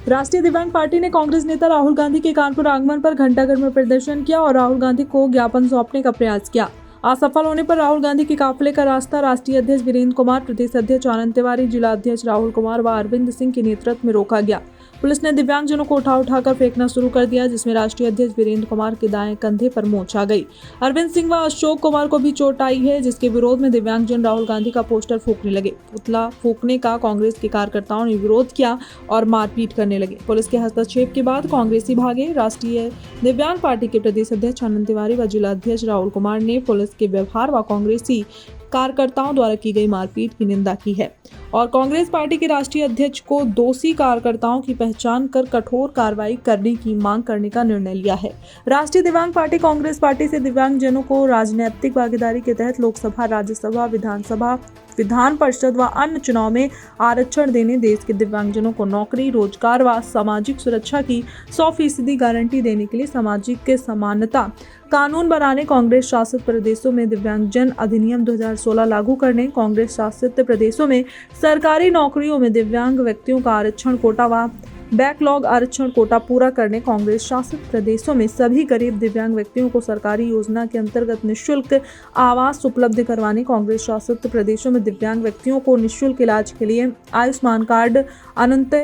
राष्ट्रीय दिव्यांग पार्टी ने कांग्रेस नेता राहुल गांधी के कानपुर आगमन पर घंटाघर में प्रदर्शन किया और राहुल गांधी को ज्ञापन सौंपने का प्रयास किया। असफल होने पर राहुल गांधी के काफिले का रास्ता राष्ट्रीय अध्यक्ष वीरेंद्र कुमार, प्रदेश अध्यक्ष आनंद तिवारी, जिला अध्यक्ष राहुल कुमार व अरविंद सिंह के नेतृत्व में रोका गया। पुलिस ने दिव्यांगजनों को उठाकर फेंकना शुरू कर दिया, जिसमें राष्ट्रीय अध्यक्ष वीरेंद्र कुमार के दाएं कंधे पर मोच आ गई। अरविंद सिंह व अशोक कुमार को भी चोट आई है, जिसके विरोध में दिव्यांगजन राहुल गांधी का पोस्टर फूंकने लगे। पुतला फूंकने का कांग्रेस के कार्यकर्ताओं ने विरोध किया और मारपीट करने लगे। पुलिस के हस्तक्षेप के बाद कांग्रेसी भागे। राष्ट्रीय दिव्यांग पार्टी के प्रदेश अध्यक्ष आनंद तिवारी व जिला अध्यक्ष राहुल कुमार ने पुलिस के व्यवहार व कांग्रेसी कार्यकर्ताओं द्वारा की गई मारपीट की निंदा की है और कांग्रेस पार्टी के राष्ट्रीय अध्यक्ष को दोषी कार्यकर्ताओं की पहचान कर कठोर कार्रवाई करने की मांग करने का निर्णय लिया है। राष्ट्रीय दिव्यांग पार्टी कांग्रेस पार्टी से दिव्यांगजनों को राजनीतिक भागीदारी के तहत लोकसभा, राज्यसभा, विधानसभा, विधान परिषद व अन्य चुनाव में आरक्षण देने, देश के दिव्यांगजनों को नौकरी, रोजगार व सामाजिक सुरक्षा की 100% गारंटी देने के लिए सामाजिक समानता कानून बनाने, कांग्रेस शासित प्रदेशों में दिव्यांगजन अधिनियम 2016 लागू करने, कांग्रेस शासित प्रदेशों में सरकारी नौकरियों में दिव्यांग व्यक्तियों का आरक्षण कोटा व बैकलॉग आरक्षण कोटा पूरा करने, कांग्रेस शासित प्रदेशों में सभी गरीब दिव्यांग व्यक्तियों को सरकारी योजना के अंतर्गत निःशुल्क आवास उपलब्ध करवाने, कांग्रेस शासित प्रदेशों में दिव्यांग व्यक्तियों को निःशुल्क इलाज के लिए आयुष्मान कार्ड, अनंत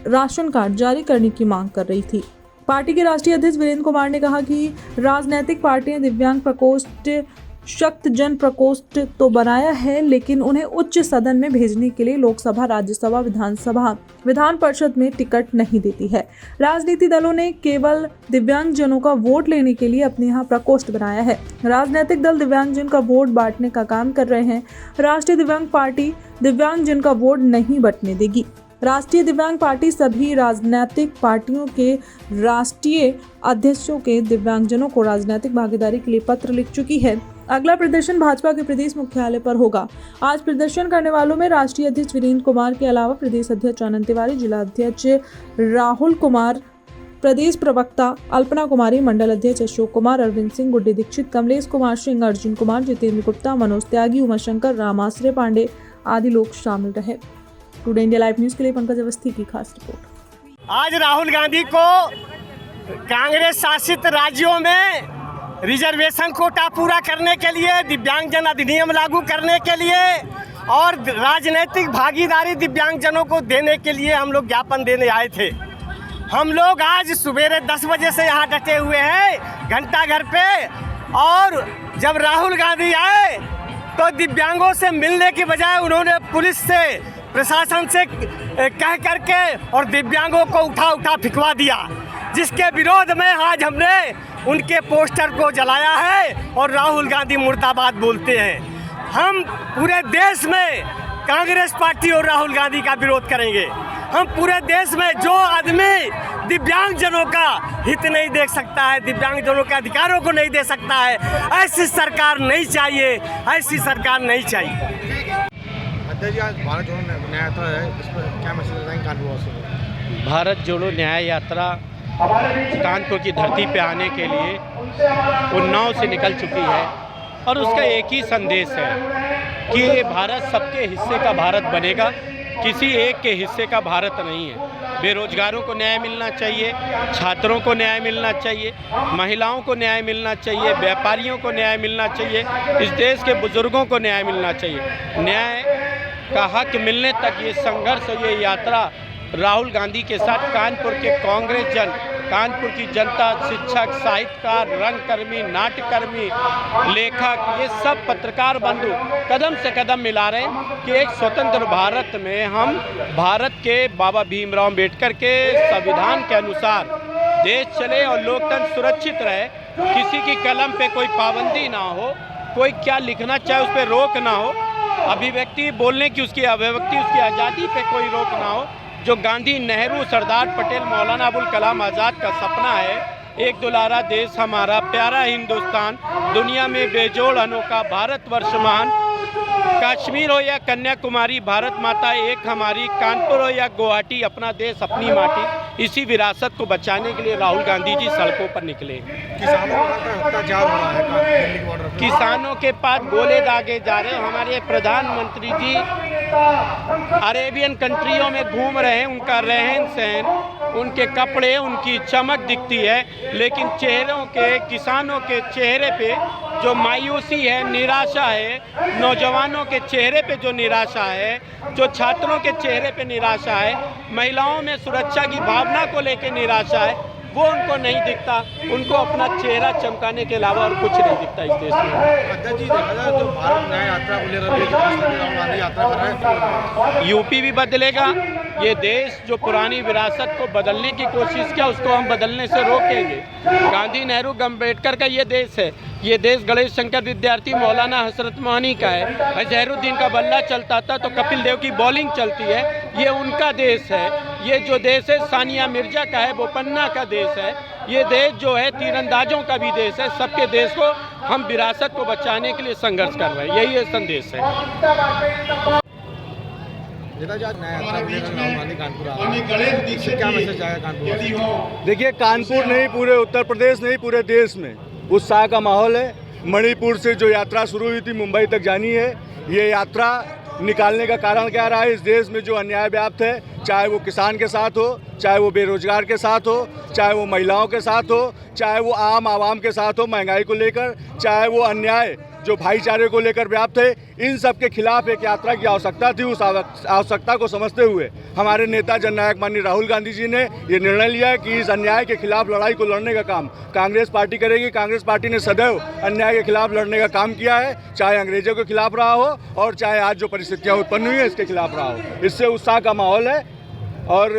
राशन कार्ड जारी करने की मांग कर रही थी। पार्टी के राष्ट्रीय अध्यक्ष वीरेंद्र कुमार ने कहा कि राजनीतिक पार्टियां दिव्यांग प्रकोष्ठ, शक्त जन प्रकोष्ठ तो बनाया है, लेकिन उन्हें उच्च सदन में भेजने के लिए लोकसभा, राज्यसभा, विधानसभा, विधान परिषद में टिकट नहीं देती है। राजनीतिक दलों ने केवल दिव्यांगजनों का वोट लेने के लिए अपने यहाँ प्रकोष्ठ बनाया है। राजनीतिक दल दिव्यांगजन का वोट बांटने का काम कर रहे हैं। राष्ट्रीय दिव्यांग पार्टी दिव्यांगजन का वोट नहीं बंटने देगी। राष्ट्रीय दिव्यांग पार्टी सभी राजनीतिक पार्टियों के राष्ट्रीय अध्यक्षों के दिव्यांगजनों को राजनीतिक भागीदारी के लिए पत्र लिख चुकी है। अगला प्रदर्शन भाजपा के प्रदेश मुख्यालय पर होगा। आज प्रदर्शन करने वालों में राष्ट्रीय अध्यक्ष वीरेंद्र कुमार के अलावा प्रदेश अध्यक्ष आनंद तिवारी, जिला अध्यक्ष राहुल कुमार, प्रदेश प्रवक्ता अल्पना कुमारी, मंडल अध्यक्ष अशोक कुमार, अरविंद सिंह, गुड्डी दीक्षित, कमलेश कुमार सिंह, अर्जुन कुमार, जितेंद्र गुप्ता, मनोज त्यागी, उमाशंकर, रामाश्रय पांडे आदि लोग शामिल रहे। टुडे इंडिया लाइव न्यूज के लिए पंकज अवस्थी की खास रिपोर्ट। आज राहुल गांधी को कांग्रेस शासित राज्यों में रिजर्वेशन कोटा पूरा करने के लिए, दिव्यांगजन अधिनियम लागू करने के लिए और राजनीतिक भागीदारी दिव्यांगजनों को देने के लिए हम लोग ज्ञापन देने आए थे। हम लोग आज सवेरे 10 बजे से यहाँ डटे हुए हैं घंटाघर पे, और जब राहुल गांधी आए तो दिव्यांगों से मिलने की बजाय उन्होंने पुलिस से, प्रशासन से कह करके और दिव्यांगों को उठा फिकवा दिया, जिसके विरोध में आज हमने उनके पोस्टर को जलाया है और राहुल गांधी मुर्दाबाद बोलते हैं। हम पूरे देश में कांग्रेस पार्टी और राहुल गांधी का विरोध करेंगे। हम पूरे देश में जो आदमी दिव्यांगजनों का हित नहीं देख सकता है, दिव्यांगजनों के अधिकारों को नहीं दे सकता है, ऐसी सरकार नहीं चाहिए, ऐसी सरकार नहीं चाहिए। भारत जोड़ो न्याय यात्रा है, इस पर क्या मैसेज देंगे कानपुर वासियों को? भारत जोड़ो न्याय यात्रा कानपुर की धरती पे आने के लिए उन्नाव से निकल चुकी है और उसका एक ही संदेश है कि ये भारत सबके हिस्से का भारत बनेगा, किसी एक के हिस्से का भारत नहीं है। बेरोजगारों को न्याय मिलना चाहिए, छात्रों को न्याय मिलना चाहिए, महिलाओं को न्याय मिलना चाहिए, व्यापारियों को न्याय मिलना चाहिए, इस देश के बुजुर्गों को न्याय मिलना चाहिए। न्याय का हक मिलने तक ये संघर्ष, ये यात्रा राहुल गांधी के साथ कानपुर के कांग्रेस जन, कानपुर की जनता, शिक्षक, साहित्यकार, रंगकर्मी, नाट्यकर्मी, लेखक, ये सब पत्रकार बंधु कदम से कदम मिला रहे हैं कि एक स्वतंत्र भारत में हम भारत के बाबा भीमराव अम्बेडकर के संविधान के अनुसार देश चले और लोकतंत्र सुरक्षित रहे, किसी की कलम पे कोई पाबंदी ना हो, कोई क्या लिखना चाहे उस पर रोक ना हो, अभिव्यक्ति बोलने की, उसकी अभिव्यक्ति, उसकी आज़ादी पे कोई रोक ना हो। जो गांधी, नेहरू, सरदार पटेल, मौलाना अबुल कलाम आज़ाद का सपना है, एक दुलारा देश हमारा, प्यारा हिंदुस्तान, दुनिया में बेजोड़ अनोखा भारतवर्ष महान, कश्मीर हो या कन्याकुमारी, भारत माता एक हमारी, कानपुर हो या गुवाहाटी, अपना देश अपनी माटी, इसी विरासत को बचाने के लिए राहुल गांधी जी सड़कों पर निकले। किसानों के पास गोले दागे जा रहे हैं। हमारे प्रधानमंत्री जी अरेबियन कंट्रियों में घूम रहे हैं, उनका रहन सहन उनके कपड़े, उनकी चमक दिखती है, लेकिन चेहरों के, किसानों के चेहरे पे जो मायूसी है, निराशा है, नौजवानों के चेहरे पे जो निराशा है, जो छात्रों के चेहरे पे निराशा है, महिलाओं में सुरक्षा की भावना को लेकर निराशा है, वो उनको नहीं दिखता। उनको अपना चेहरा चमकाने के अलावा और कुछ नहीं दिखता इस देश में। अध्यक्ष जी, देखा जाए तो भारत न्याय यात्रा को लेकर भी राहुल गांधी यात्रा कर रहे हैं। यूपी भी बदलेगा। ये देश जो पुरानी विरासत को बदलने की कोशिश किया, उसको हम बदलने से रोकेंगे। गांधी, नेहरू, अम्बेडकर का ये देश है। ये देश गणेश शंकर विद्यार्थी, मौलाना हसरत मोहनी का है। अजहरुद्दीन का बल्ला चलता था तो कपिल देव की बॉलिंग चलती है। ये उनका देश है। ये जो देश है सानिया मिर्जा का है, बोपन्ना का देश है। ये देश जो है तीरंदाजों का भी देश है। सबके देश को हम विरासत को बचाने के लिए संघर्ष कर रहे हैं। यही ये संदेश है। नेताजी, आज न्याय यात्रा को लेकर राहुल गांधी कानपुर आ रहे हैं, इससे क्या मैसेज आया कानपुर? देखिए, कानपुर नहीं, पूरे उत्तर प्रदेश नहीं, पूरे देश में उत्साह का माहौल है। मणिपुर से जो यात्रा शुरू हुई थी, मुंबई तक जानी है। ये यात्रा निकालने का कारण क्या रहा है? इस देश में जो अन्याय व्याप्त है, चाहे वो किसान के साथ हो, चाहे वो बेरोजगार के साथ हो, चाहे वो महिलाओं के साथ हो, चाहे वो आम आवाम के साथ हो, महंगाई को लेकर, चाहे वो अन्याय जो भाईचारे को लेकर व्याप्त है, इन सब के खिलाफ एक यात्रा की आवश्यकता थी। उस आवश्यकता को समझते हुए हमारे नेता जननायक माननीय राहुल गांधी जी ने ये निर्णय लिया है कि इस अन्याय के खिलाफ लड़ाई को लड़ने का काम कांग्रेस पार्टी करेगी। कांग्रेस पार्टी ने सदैव अन्याय के खिलाफ लड़ने का काम किया है, चाहे अंग्रेजों के खिलाफ रहा हो और चाहे आज जो परिस्थितियाँ उत्पन्न हुई है इसके खिलाफ रहा हो। इससे उत्साह का माहौल है और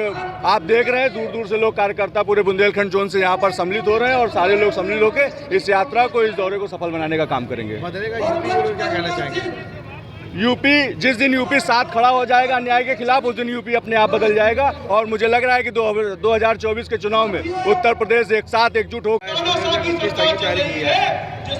आप देख रहे हैं दूर दूर से लोग, कार्यकर्ता पूरे बुंदेलखंड जोन से यहाँ पर सम्मिलित हो रहे हैं और सारे लोग सम्मिलित होकर इस यात्रा को, इस दौरे को सफल बनाने का काम करेंगे। बदलेगा यूपी को, क्या कहना चाहेंगे? यूपी, जिस दिन यूपी साथ खड़ा हो जाएगा अन्याय के खिलाफ, उस दिन यूपी अपने आप बदल जाएगा। और मुझे लग रहा है कि 2024 के चुनाव में उत्तर प्रदेश एक साथ एकजुट हो।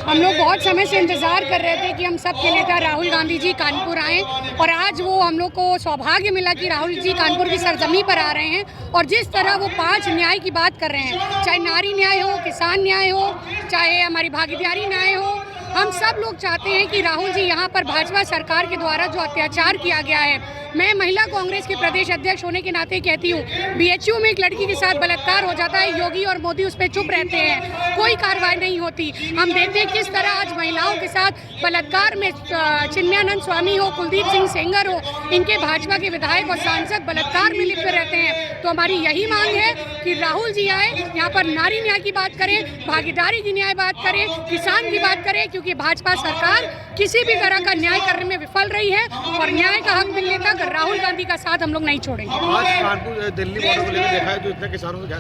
हम लोग बहुत समय से इंतजार कर रहे थे कि हम सब के नेता राहुल गांधी जी कानपुर आएँ और आज वो हम लोग को सौभाग्य मिला कि राहुल जी कानपुर की सरजमी पर आ रहे हैं। और जिस तरह वो 5 न्याय की बात कर रहे हैं, चाहे नारी न्याय हो, किसान न्याय हो, चाहे हमारी भागीदारी न्याय हो, हम सब लोग चाहते हैं कि राहुल जी यहाँ पर भाजपा सरकार के द्वारा जो अत्याचार किया गया है, मैं महिला कांग्रेस के प्रदेश अध्यक्ष होने के नाते कहती हूँ, BHU में एक लड़की के साथ बलात्कार हो जाता है, योगी और मोदी उस पर चुप रहते हैं, कोई कार्रवाई नहीं होती। हम देखते हैं किस तरह आज महिलाओं के साथ बलात्कार में चिन्मयानंद स्वामी हो, कुलदीप सिंह सेंगर हो, इनके भाजपा के विधायक और सांसद बलात्कार में लिप्त रहते हैं। तो हमारी यही मांग है कि राहुल जी आए, यहाँ पर नारी न्याय की बात करें, भागीदारी की न्याय बात करें, किसान की बात करें, क्योंकि भाजपा सरकार किसी भी तरह का न्याय करने में विफल रही है और न्याय का हक मिलने तक राहुल गांधी का साथ हम लोग नहीं छोड़ेंगे। आज कानपुर दिल्ली बॉर्डर को लेकर देखा है, जो इतने किसानों को क्या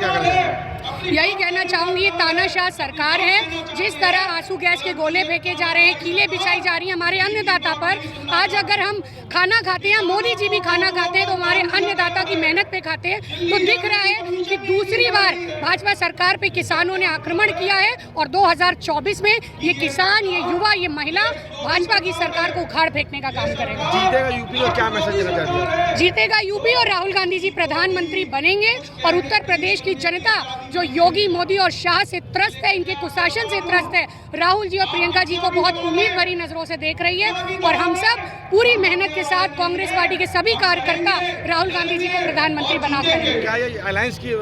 करेंगे? यही कहना चाहूंगी, ये तानाशाह सरकार है। जिस तरह आंसू गैस के गोले फेंके जा रहे हैं, कीलें बिछाई जा रही हैं हमारे अन्नदाता पर। आज अगर हम खाना खाते हैं, मोदी जी भी खाना खाते हैं, तो हमारे अन्नदाता की मेहनत पे खाते हैं। तो दिख रहा है कि दूसरी बार भाजपा सरकार पे किसानों ने आक्रमण किया है और 2024 में ये किसान, ये युवा, ये महिला भाजपा की सरकार को उखाड़ फेंकने का काम करेगा। जीतेगा यूपी को, क्या मैसेज देना चाहते हैं? जीतेगा यूपी और राहुल गांधी जी प्रधानमंत्री बनेंगे और उत्तर प्रदेश की जनता जो योगी, मोदी और शाह से त्रस्त है, इनके कुशासन से त्रस्त है, राहुल जी और प्रियंका जी को बहुत उम्मीद भरी नजरों से देख रही है। और हम सब पूरी मेहनत के साथ कांग्रेस पार्टी के सभी कार्यकर्ता राहुल गांधी जी को प्रधानमंत्री बनाकर। क्या ये अलायंस की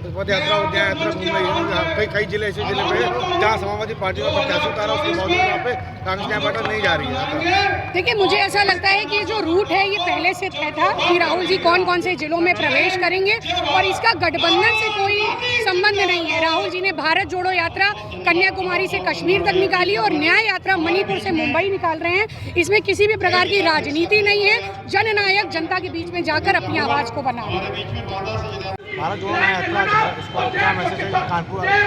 पद यात्रा होती है? मुंबई कई जिले ऐसे जिले पे जहाँ समाजवादी पार्टी का प्रत्याशी उतारा, उसके बावजूद वहाँ पे कांग्रेस न्याय पार्टी नहीं जा रही है। देखिए, मुझे ऐसा लगता है कि जो रूट है ये पहले से तय था कि राहुल जी कौन कौन से जिलों में प्रवेश करेंगे और इसका गठबंधन से कोई संबंध नहीं है। राहुल जी ने भारत जोड़ो यात्रा कन्याकुमारी से कश्मीर तक निकाली और न्याय यात्रा मणिपुर से मुंबई निकाल रहे हैं। इसमें किसी भी प्रकार की राजनीति नहीं है। जननायक जनता के बीच में जाकर अपनी आवाज को बना रहे हैं। भारत जोड़ो यात्रा, इसका क्या मैसेज है कानपुर आ रहा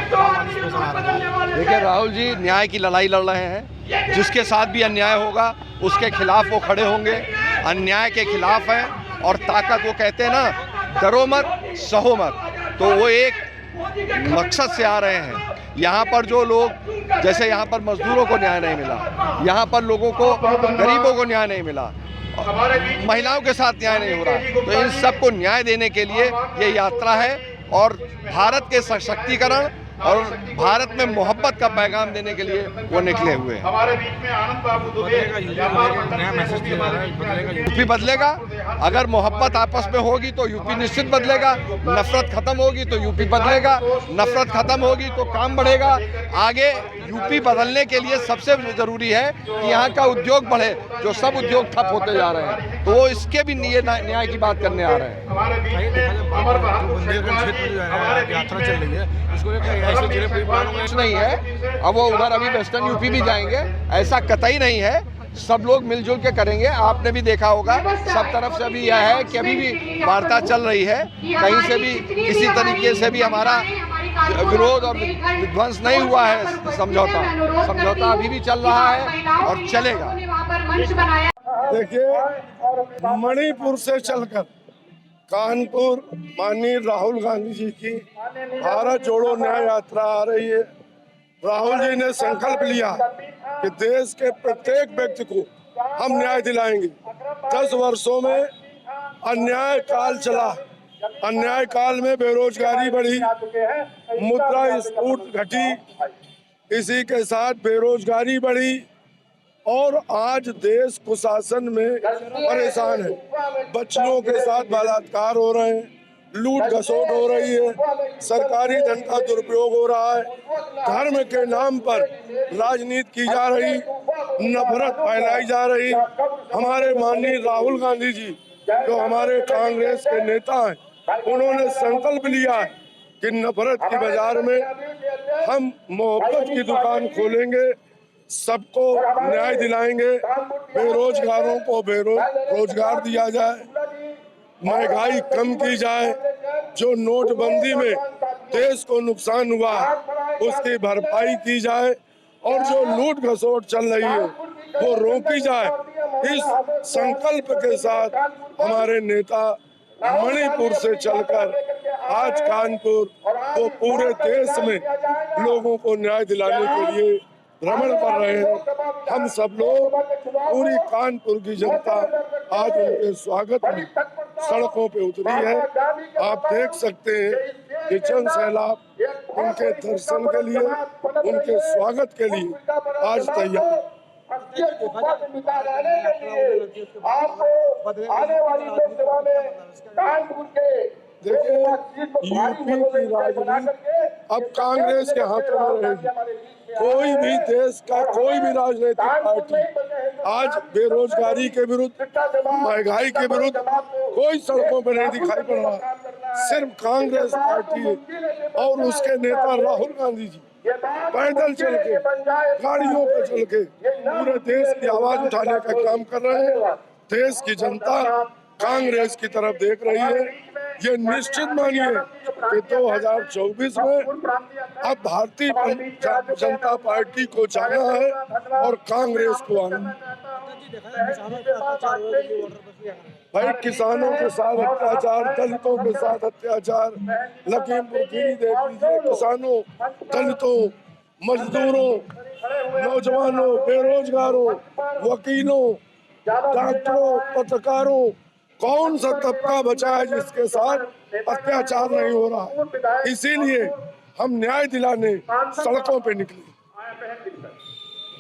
है? देखिए, राहुल जी न्याय की लड़ाई लड़ रहे हैं। जिसके साथ भी अन्याय होगा उसके खिलाफ वो खड़े होंगे। अन्याय के खिलाफ है और ताकत, वो कहते हैं ना, डरो मत सहो मत। तो वो एक मकसद से आ रहे हैं। यहाँ पर जो लोग, जैसे यहाँ पर मजदूरों को न्याय नहीं मिला, यहाँ पर लोगों को, गरीबों को न्याय नहीं मिला, महिलाओं के साथ न्याय नहीं हो रहा, तो इन सबको न्याय देने के लिए ये यात्रा है। और भारत के सशक्तिकरण और भारत में मोहब्बत का पैगाम देने के लिए वो निकले हुए हैं। यूपी बदलेगा, अगर मोहब्बत आपस में होगी तो यूपी निश्चित बदलेगा। नफरत खत्म होगी तो यूपी बदलेगा, नफरत खत्म होगी तो काम बढ़ेगा। आगे यूपी बदलने के लिए सबसे जरूरी है कि यहाँ का उद्योग बढ़े, जो सब उद्योग ठप होते जा रहे हैं, तो वो इसके भी न्याय की बात करने आ रहे हैं। यात्रा चल रही है, इसको कुछ नहीं है, अब वो उधर अभी वेस्टर्न यूपी भी जाएंगे, ऐसा कतई नहीं है। सब लोग मिलजुल के करेंगे। आपने भी देखा होगा सब तरफ से अभी यह है कि अभी भी वार्ता चल रही है, कहीं से भी किसी तरीके से भी हमारा विरोध और विध्वंस नहीं हुआ है। समझौता अभी भी चल रहा है और चलेगा। देखिए, मणिपुर से चलकर कानपुर माननीय राहुल गांधी जी की भारत जोड़ो न्याय यात्रा आ रही है। राहुल जी ने संकल्प लिया कि देश के प्रत्येक व्यक्ति को हम न्याय दिलाएंगे। 10 वर्षों में अन्याय काल चला, अन्याय काल में बेरोजगारी बढ़ी, मुद्रास्फीति घटी, इसी के साथ बेरोजगारी बढ़ी और आज देश कुशासन में परेशान है। बच्चियों के साथ बलात्कार हो रहे हैं, लूट घसोट हो रही है, सरकारी धन का दुरुपयोग हो रहा है, धर्म के नाम पर राजनीति की जा रही, नफरत फैलाई जा रही। हमारे माननीय राहुल गांधी जी जो हमारे कांग्रेस के नेता हैं, उन्होंने संकल्प लिया है कि नफरत की बाजार में हम मोहब्बत की दुकान खोलेंगे, सबको न्याय दिलाएंगे, बेरोजगारों को रोजगार दिया जाए, महंगाई कम की जाए, जो नोटबंदी में देश को नुकसान हुआ उसकी भरपाई की जाए और जो लूट घसोट चल रही है वो रोकी जाए। इस संकल्प के साथ हमारे नेता मणिपुर से चलकर आज कानपुर वो पूरे देश में लोगों को न्याय दिलाने के लिए भ्रमण कर रहे हैं। हम सब लोग, पूरी कानपुर की जनता आज उनके स्वागत में सड़कों पे उतरी है। आप देख सकते हैं कि जन सैलाब उनके दर्शन के लिए, उनके स्वागत के लिए आज तैयार। देखिए, यूपी की राजनीति अब कांग्रेस के हाथों में रहेगी। कोई भी देश का कोई भी राजनीतिक पार्टी आज बेरोजगारी के विरुद्ध, महंगाई के विरुद्ध कोई सड़कों पर नहीं दिखाई पड़ रहा। सिर्फ कांग्रेस पार्टी और उसके नेता राहुल गांधी जी पैदल चल के, गाड़ियों पर चल के पूरे देश की आवाज उठाने का काम कर रहे हैं। देश की जनता कांग्रेस की तरफ देख रही है। ये निश्चित मानिए कि 2024 में अब भारतीय जनता पार्टी को जाना है और कांग्रेस को आना है। भाई, किसानों के साथ अत्याचार, दलितों के साथ अत्याचार, लखीमपुर खीरी देख लीजिए, किसानों, दलितों, मजदूरों, नौजवानों, बेरोजगारों, वकीलों, डॉक्टरों, पत्रकारों, कौन सा तबका बचा है जिसके साथ अत्याचार नहीं हो रहा। इसीलिए हम न्याय दिलाने सड़कों पे निकले।